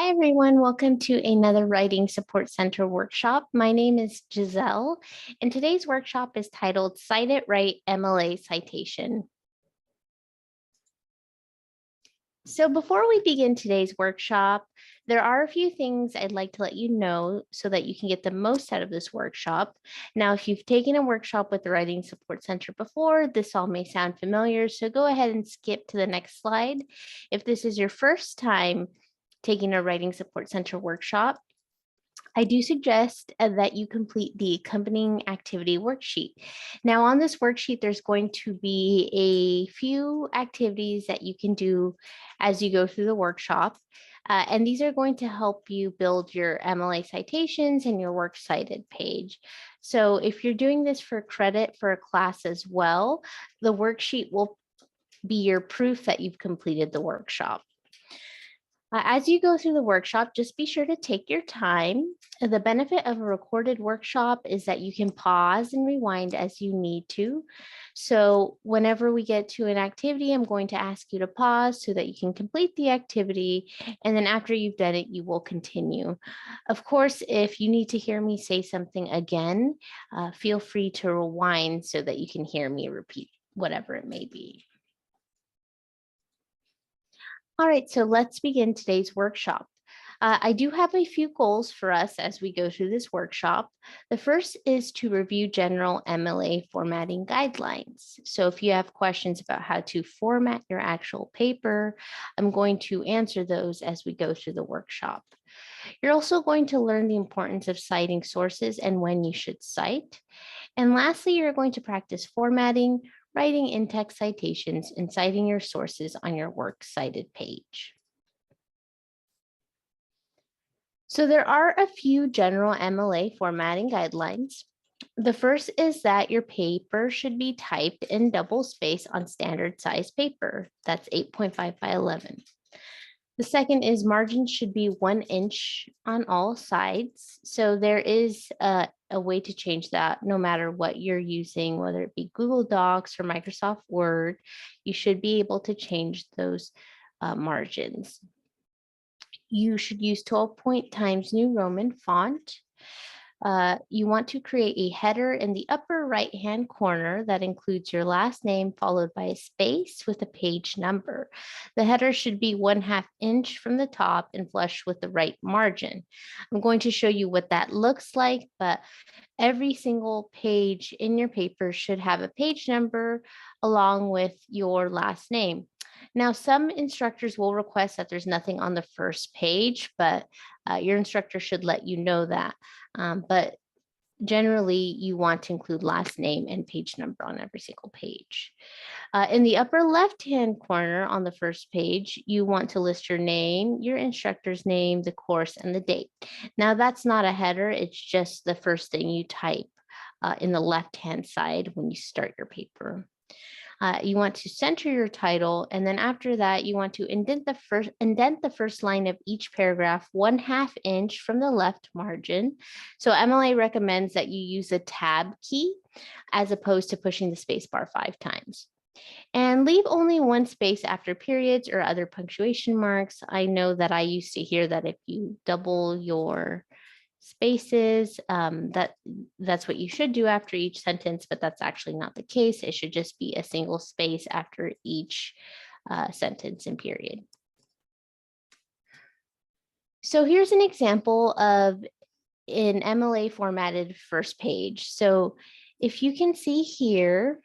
Hi, everyone. Welcome to another Writing Support Center workshop. My name is Giselle, and today's workshop is titled Cite It Right MLA Citation. So before we begin today's workshop, there are a few things I'd like to let you know so that you can get the most out of this workshop. Now, if you've taken a workshop with the Writing Support Center before, this all may sound familiar, so go ahead and skip to the next slide. If this is your first time taking a Writing Support Center workshop, I do suggest that you complete the accompanying activity worksheet. Now, on this worksheet, there's going to be a few activities that you can do as you go through the workshop. And these are going to help you build your MLA citations and your Works Cited page. So if you're doing this for credit for a class as well, the worksheet will be your proof that you've completed the workshop. As you go through the workshop, just be sure to take your time. The benefit of a recorded workshop is that you can pause and rewind as you need to. So whenever we get to an activity, I'm going to ask you to pause so that you can complete the activity. And then after you've done it, you will continue. Of course, if you need to hear me say something again, feel free to rewind so that you can hear me repeat whatever it may be. All right, so let's begin today's workshop. I do have a few goals for us as we go through this workshop. The first is to review general MLA formatting guidelines. So if you have questions about how to format your actual paper, I'm going to answer those as we go through the workshop. You're also going to learn the importance of citing sources and when you should cite. And lastly, you're going to practice formatting, writing in-text citations, and citing your sources on your Works Cited page. So there are a few general MLA formatting guidelines. The first is that your paper should be typed in double space on standard size paper. That's 8.5 by 11. The second is margins should be 1 inch on all sides. So there is a way to change that no matter what you're using, whether it be Google Docs or Microsoft Word, you should be able to change those margins. You should use 12-point Times New Roman font. You want to create a header in the upper right-hand corner that includes your last name followed by a space with a page number. The header should be 1/2 inch from the top and flush with the right margin. I'm going to show you what that looks like, but every single page in your paper should have a page number along with your last name. Now, some instructors will request that there's nothing on the first page, but your instructor should let you know that. But generally, you want to include last name and page number on every single page. In the upper left-hand corner on the first page, you want to list your name, your instructor's name, the course, and the date. Now, that's not a header. It's just the first thing you type in the left-hand side when you start your paper. You want to center your title, and then after that, you want to indent the first line of each paragraph 1/2 inch from the left margin. So MLA recommends that you use the tab key as opposed to pushing the space bar 5 times. And leave only one space after periods or other punctuation marks. I know that I used to hear that if you double your spaces, that's what you should do after each sentence, but that's actually not the case. It should just be a single space after each sentence and period. So here's an example of an MLA formatted first page. So if you can see here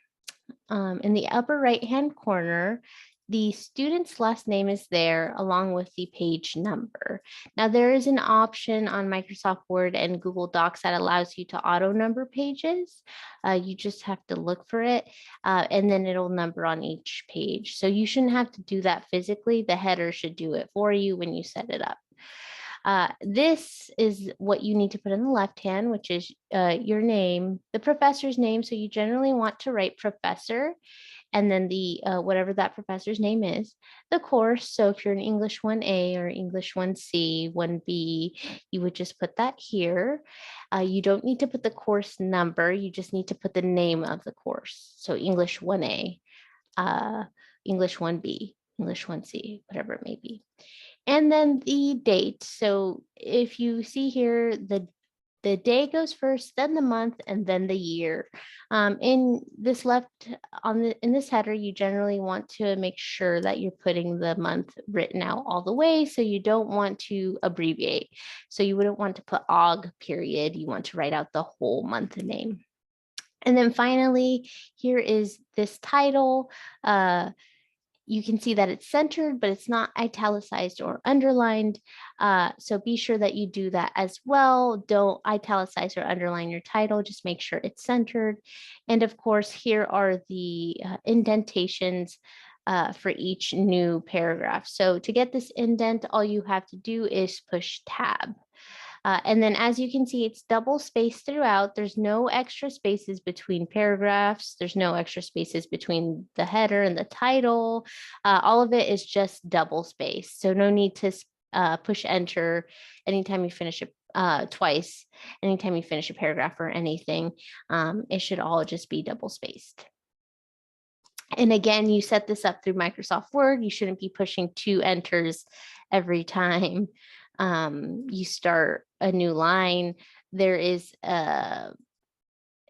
in the upper right-hand corner, the student's last name is there along with the page number. Now there is an option on Microsoft Word and Google Docs that allows you to auto number pages. You just have to look for it and then it'll number on each page. So you shouldn't have to do that physically. The header should do it for you when you set it up. This is what you need to put in the left hand, which is your name, the professor's name. So you generally want to write professor and then the whatever that professor's name is, the course. So if you're an English 1A or English 1C, 1B, you would just put that here. You don't need to put the course number. You just need to put the name of the course. So English 1A, English 1B. English 1C, whatever it may be. And then the date. So if you see here, the day goes first, then the month, and then the year. In this in this header, you generally want to make sure that you're putting the month written out all the way. So you don't want to abbreviate. So you wouldn't want to put AUG period. You want to write out the whole month name. And then finally, here is this title. You can see that it's centered, but it's not italicized or underlined. So be sure that you do that as well. Don't italicize or underline your title, just make sure it's centered. And of course, here are the indentations for each new paragraph. So to get this indent, all you have to do is push tab. And then as you can see, it's double spaced throughout. There's no extra spaces between paragraphs. There's no extra spaces between the header and the title. All of it is just double spaced. So no need to push enter anytime you finish it twice, anytime you finish a paragraph or anything. It should all just be double spaced. And again, you set this up through Microsoft Word. You shouldn't be pushing 2 enters every time you start a new line. There is a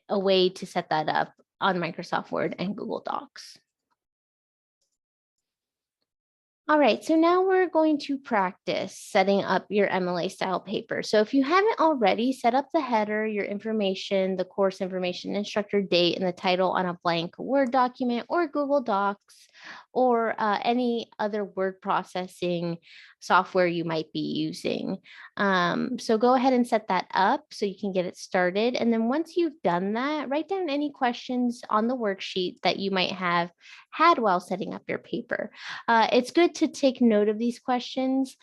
way to set that up on Microsoft Word and Google Docs. All right, so now we're going to practice setting up your MLA style paper. So if you haven't already, set up the header, your information, the course information, instructor date, and the title on a blank Word document or Google Docs or any other word processing software you might be using. So go ahead and set that up so you can get it started. And then once you've done that, write down any questions on the worksheet that you might have had while setting up your paper. It's good to take note of these questions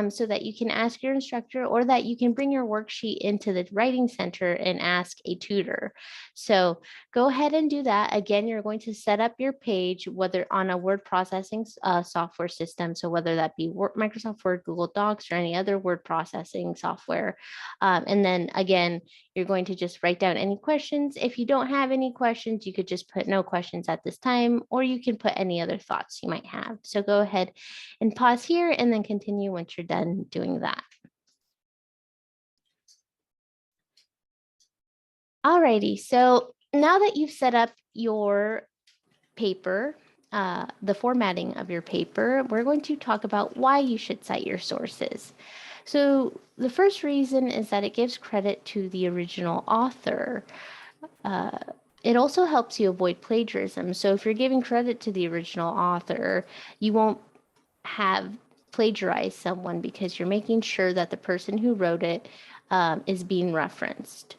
so that you can ask your instructor or that you can bring your worksheet into the writing center and ask a tutor. So go ahead and do that. Again, you're going to set up your page, whether on a word processing software system. So whether that be Microsoft Word, Google Docs, or any other word processing software. And then again, you're going to just write down any questions. If you don't have any questions, you could just put no questions at this time, or you can put any other thoughts you might have. So go ahead and pause here and then continue once you're done doing that. Alrighty, so now that you've set up your paper, the formatting of your paper, we're going to talk about why you should cite your sources. So the first reason is that it gives credit to the original author. It also helps you avoid plagiarism. So if you're giving credit to the original author, you won't have plagiarized someone because you're making sure that the person who wrote it is being referenced.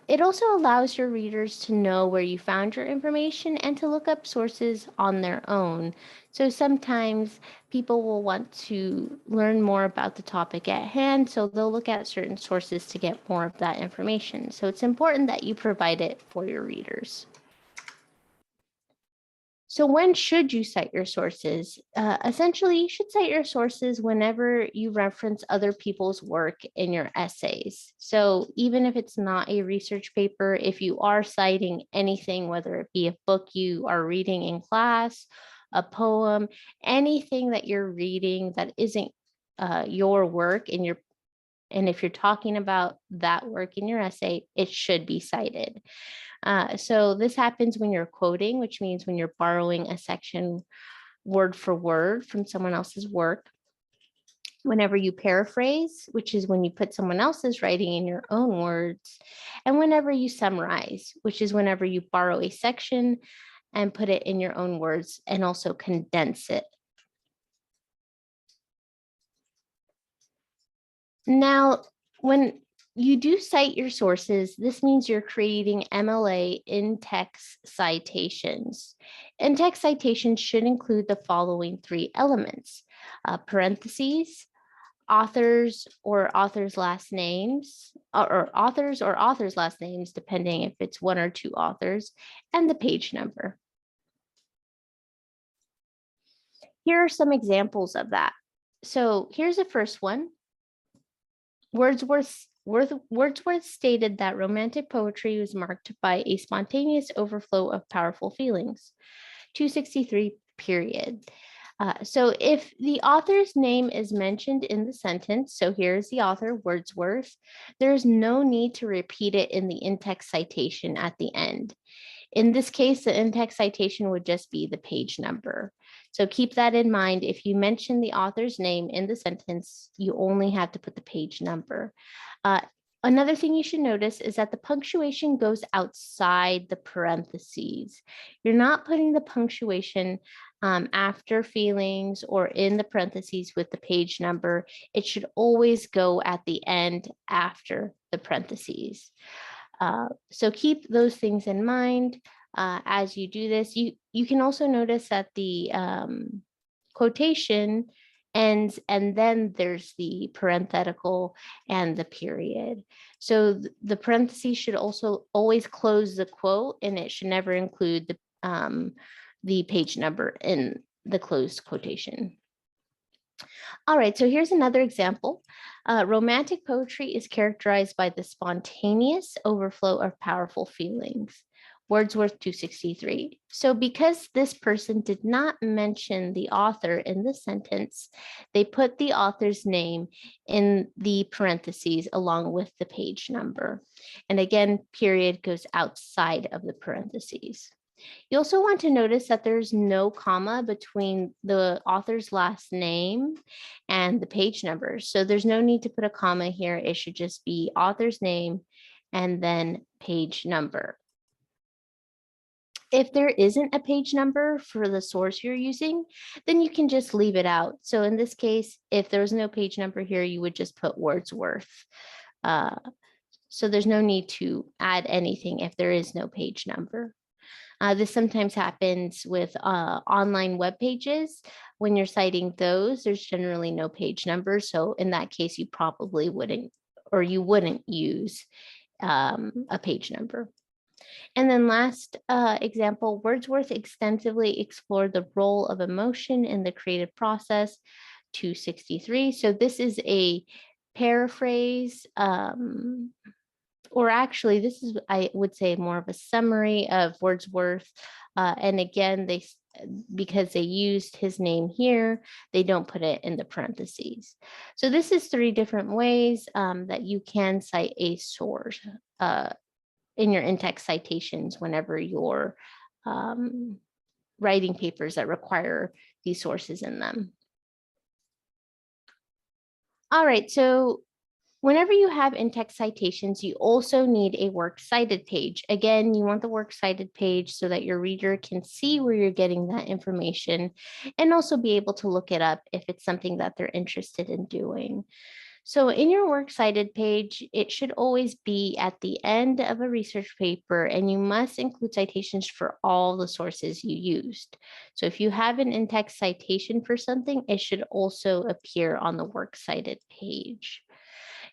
It also allows your readers to know where you found your information and to look up sources on their own. So sometimes people will want to learn more about the topic at hand, so they'll look at certain sources to get more of that information. So it's important that you provide it for your readers. So when should you cite your sources? Essentially, you should cite your sources whenever you reference other people's work in your essays. So even if it's not a research paper, if you are citing anything, whether it be a book you are reading in class, a poem, anything that you're reading that isn't your work and if you're talking about that work in your essay, it should be cited. So this happens when you're quoting, which means when you're borrowing a section word for word from someone else's work. Whenever you paraphrase, which is when you put someone else's writing in your own words. And whenever you summarize, which is whenever you borrow a section and put it in your own words and also condense it. Now, when you do cite your sources, this means you're creating MLA in-text citations. In-text citations should include the following 3 elements: parentheses, authors or authors' last names, or authors or authors' last names, depending if it's 1 or 2 authors, and the page number. Here are some examples of that. So here's the first one. Wordsworth stated that romantic poetry was marked by a spontaneous overflow of powerful feelings. 263 period. So if the author's name is mentioned in the sentence, so here's the author, Wordsworth, there's no need to repeat it in the in-text citation at the end. In this case, the in-text citation would just be the page number. So keep that in mind. If you mention the author's name in the sentence, you only have to put the page number. Another thing you should notice is that the punctuation goes outside the parentheses. You're not putting the punctuation after feelings or in the parentheses with the page number. It should always go at the end after the parentheses. So keep those things in mind as you do this. You can also notice that the quotation ends and then there's the parenthetical and the period. So the parentheses should also always close the quote, and it should never include the page number in the closed quotation. All right, so here's another example. Romantic poetry is characterized by the spontaneous overflow of powerful feelings. Wordsworth 263. So because this person did not mention the author in the sentence, they put the author's name in the parentheses along with the page number. And again, period goes outside of the parentheses. You also want to notice that there's no comma between the author's last name and the page number. So there's no need to put a comma here. It should just be author's name and then page number. If there isn't a page number for the source you're using, then you can just leave it out. So in this case, if there's no page number here, you would just put Wordsworth. So there's no need to add anything if there is no page number. This sometimes happens with online web pages. When you're citing those, there's generally no page number. So in that case, you probably wouldn't, or you wouldn't use a page number. And then last example, Wordsworth extensively explored the role of emotion in the creative process, 263. So this is a paraphrase, or actually this is, I would say, more of a summary of Wordsworth. And again, because they used his name here, they don't put it in the parentheses. So this is 3 different ways that you can cite a source in your in-text citations whenever you're writing papers that require these sources in them. All right, so whenever you have in-text citations, you also need a Works Cited page. Again, you want the Works Cited page so that your reader can see where you're getting that information and also be able to look it up if it's something that they're interested in doing. So in your Works Cited page, it should always be at the end of a research paper, and you must include citations for all the sources you used. So if you have an in-text citation for something, it should also appear on the Works Cited page.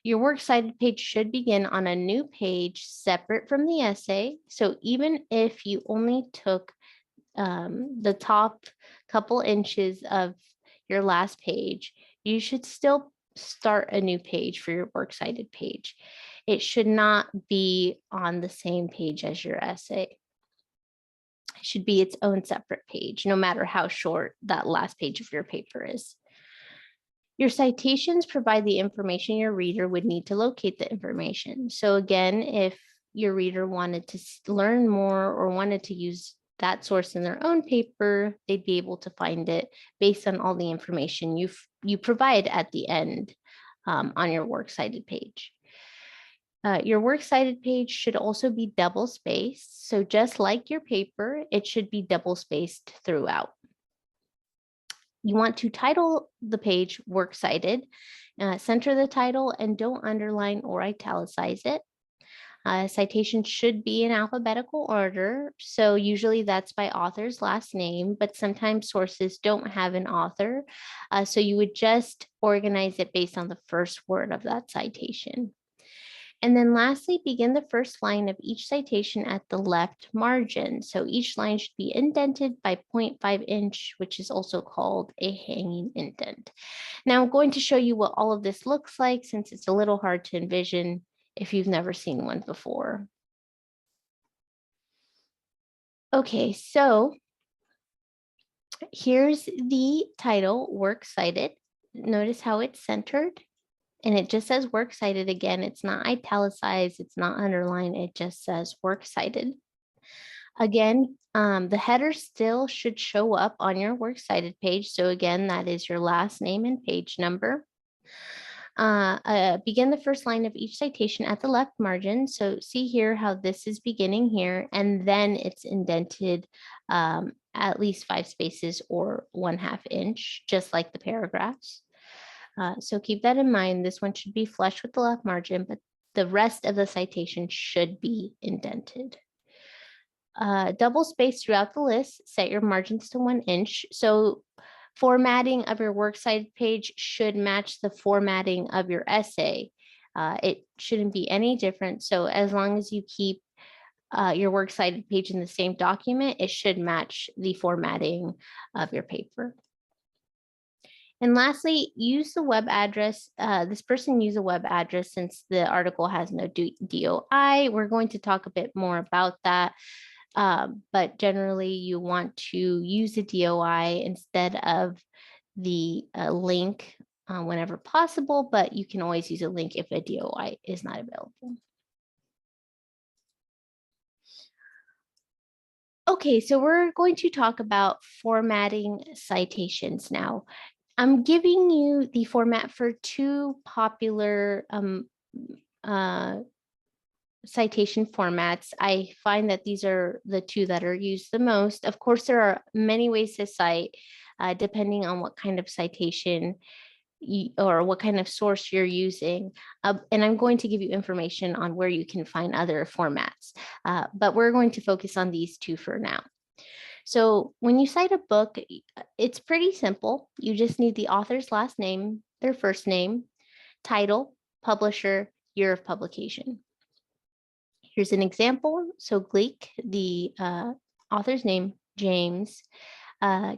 Your Works Cited page should begin on a new page separate from the essay. So even if you only took the top couple inches of your last page, you should still start a new page for your Works Cited page. It should not be on the same page as your essay. It should be its own separate page, no matter how short that last page of your paper is. Your citations provide the information your reader would need to locate the information. So again, if your reader wanted to learn more or wanted to use that source in their own paper, they'd be able to find it based on all the information you provide at the end on your Works Cited page. Your Works Cited page should also be double spaced. So just like your paper, it should be double spaced throughout. You want to title the page Works Cited, center the title, and don't underline or italicize it. Citations should be in alphabetical order. So usually that's by author's last name, but sometimes sources don't have an author. So you would just organize it based on the first word of that citation. And then lastly, begin the first line of each citation at the left margin. So each line should be indented by 0.5 inch, which is also called a hanging indent. Now I'm going to show you what all of this looks like, since it's a little hard to envision if you've never seen one before. Okay, so Here's the title, Works Cited. Notice how it's centered, and it just says Works Cited again. It's not italicized, it's not underlined, it just says Works Cited. Again, the header still should show up on your Works Cited page. So again, that is your last name and page number. Begin the first line of each citation at the left margin. So see here how this is beginning here, and then it's indented at least 5 spaces or 1/2 inch, just like the paragraphs. So keep that in mind. This one should be flush with the left margin, but the rest of the citation should be indented. Double space throughout the list, set your margins to 1 inch. So formatting of your works cited page should match the formatting of your essay. It shouldn't be any different. So as long as you keep your works cited page in the same document, it should match the formatting of your paper. And lastly, use the web address. This person used a web address since the article has no DOI. We're going to talk a bit more about that. But generally, you want to use a DOI instead of the link whenever possible, but you can always use a link if a DOI is not available. Okay, so we're going to talk about formatting citations now. I'm giving you the format for 2 popular citation formats. I find that these are the 2 that are used the most. Of course, there are many ways to cite, depending on what kind of citation or what kind of source you're using. And I'm going to give you information on where you can find other formats, but we're going to focus on these 2 for now. So when you cite a book, it's pretty simple. You just need the author's last name, their first name, title, publisher, year of publication. Here's an example. So Gleek, the author's name, James,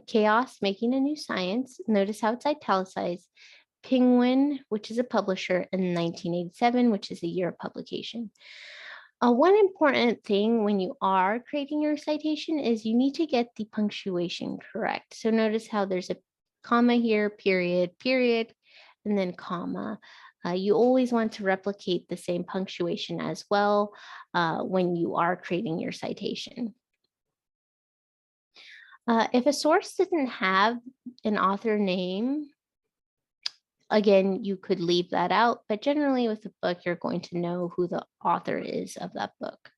Chaos, Making a New Science. Notice how it's italicized. Penguin, which is a publisher, in 1987, which is the year of publication. One important thing when you are creating your citation is you need to get the punctuation correct. So notice how there's a comma here, period, period, and then comma. You always want to replicate the same punctuation as well when you are creating your citation. If a source doesn't have an author name, again, you could leave that out, but generally with a book, you're going to know who the author is of that book.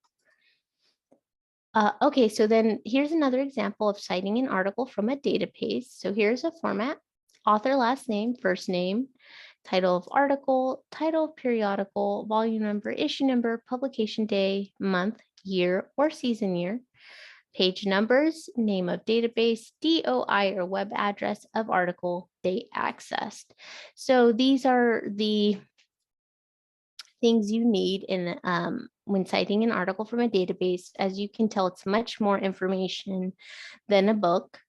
Okay, so then here's another example of citing an article from a database. So here's a format: author last name, first name, title of article, title of periodical, volume number, issue number, publication day, month, year, or season year, page numbers, name of database, DOI or web address of article, date accessed. So these are the things you need in when citing an article from a database. As you can tell, it's much more information than a book.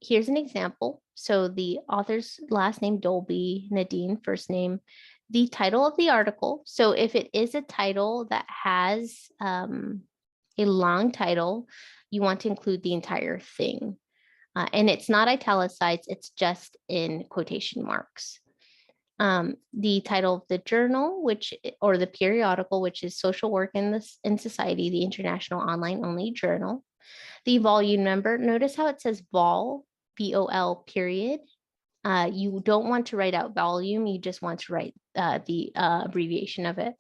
Here's an example. So the author's last name, Dolby, Nadine, first name, the title of the article. So if it is a title that has a long title, you want to include the entire thing. And it's not italicized, it's just in quotation marks. The title of the journal, or the periodical, which is Social Work in Society, the International Online Only Journal. The volume number, notice how it says vol, VOL period. You don't want to write out volume, you just want to write the abbreviation of it.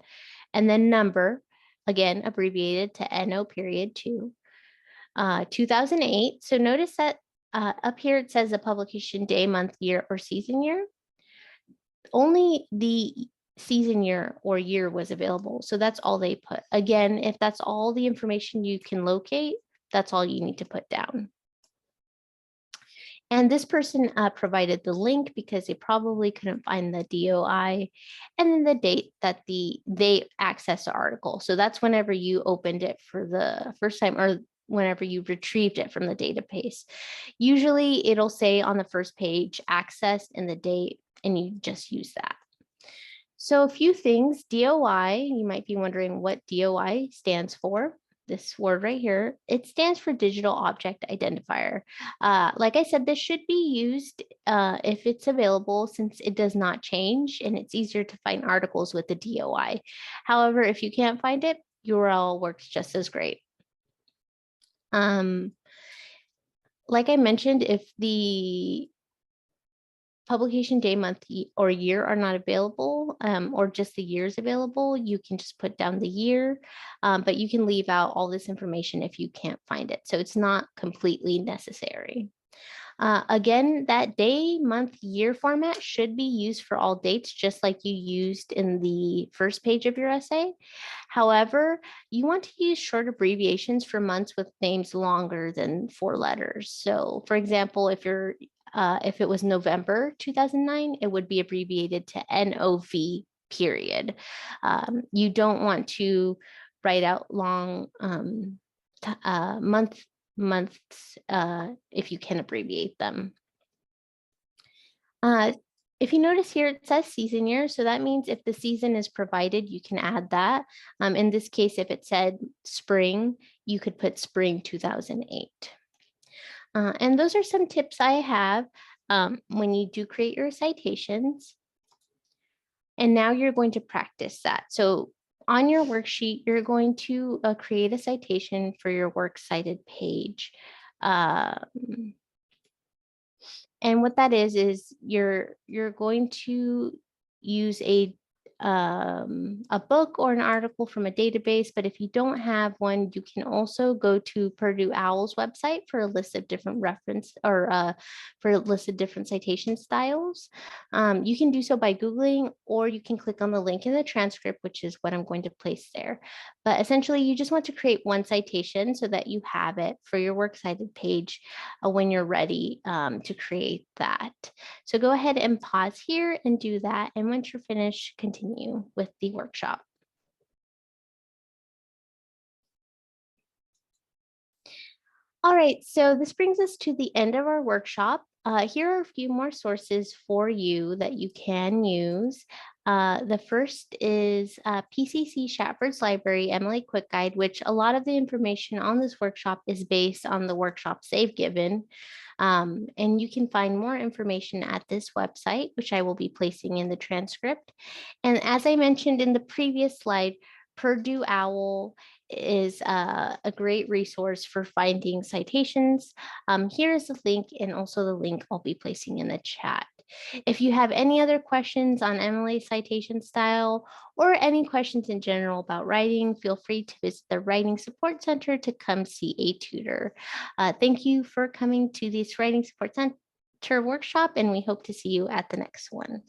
And then number, again, abbreviated to NO period 2. 2008, so notice that up here it says the publication day, month, year, or season year. Only the season year or year was available. So that's all they put. Again, if that's all the information you can locate, that's all you need to put down. And this person provided the link because they probably couldn't find the DOI, and then the date that they accessed the article. So that's whenever you opened it for the first time, or whenever you retrieved it from the database. Usually it'll say on the first page, access and the date, and you just use that. So a few things, DOI, you might be wondering what DOI stands for. this word right here, it stands for digital object identifier. Like I said, this should be used if it's available, since it does not change and it's easier to find articles with the DOI. However, if you can't find it, URL works just as great. Like I mentioned, if the publication day, month, or year are not available, or just the years available, you can just put down the year, but you can leave out all this information if you can't find it. So it's not completely necessary. Again, that day, month, year format should be used for all dates, just like you used in the first page of your essay. However, you want to use short abbreviations for months with names longer than 4 letters. So for example, if it was November 2009, it would be abbreviated to NOV period. You don't want to write out long months if you can abbreviate them. If you notice here, it says season year. So that means if the season is provided, you can add that. In this case, if it said spring, you could put spring 2008. And those are some tips I have when you do create your citations. And now you're going to practice that. So on your worksheet, you're going to create a citation for your Works Cited page. And what that is you're going to use a book or an article from a database, but if you don't have one, you can also go to Purdue OWL's website for a list of different reference or for a list of different citation styles. You can do so by Googling, or you can click on the link in the transcript, which is what I'm going to place there. But essentially, you just want to create one citation so that you have it for your Works Cited page when you're ready to create that. So go ahead and pause here and do that. And once you're finished, continue with the workshop. All right, so this brings us to the end of our workshop. Here are a few more sources for you that you can use. The first is PCC Shatford's Library MLA Quick Guide, which a lot of the information on this workshop is based on the workshops they've given. And you can find more information at this website, which I will be placing in the transcript. And as I mentioned in the previous slide, Purdue OWL is a great resource for finding citations. Here is the link, and also the link I'll be placing in the chat. If you have any other questions on MLA citation style or any questions in general about writing, feel free to visit the Writing Support Center to come see a tutor. Thank you for coming to this Writing Support Center workshop, and we hope to see you at the next one.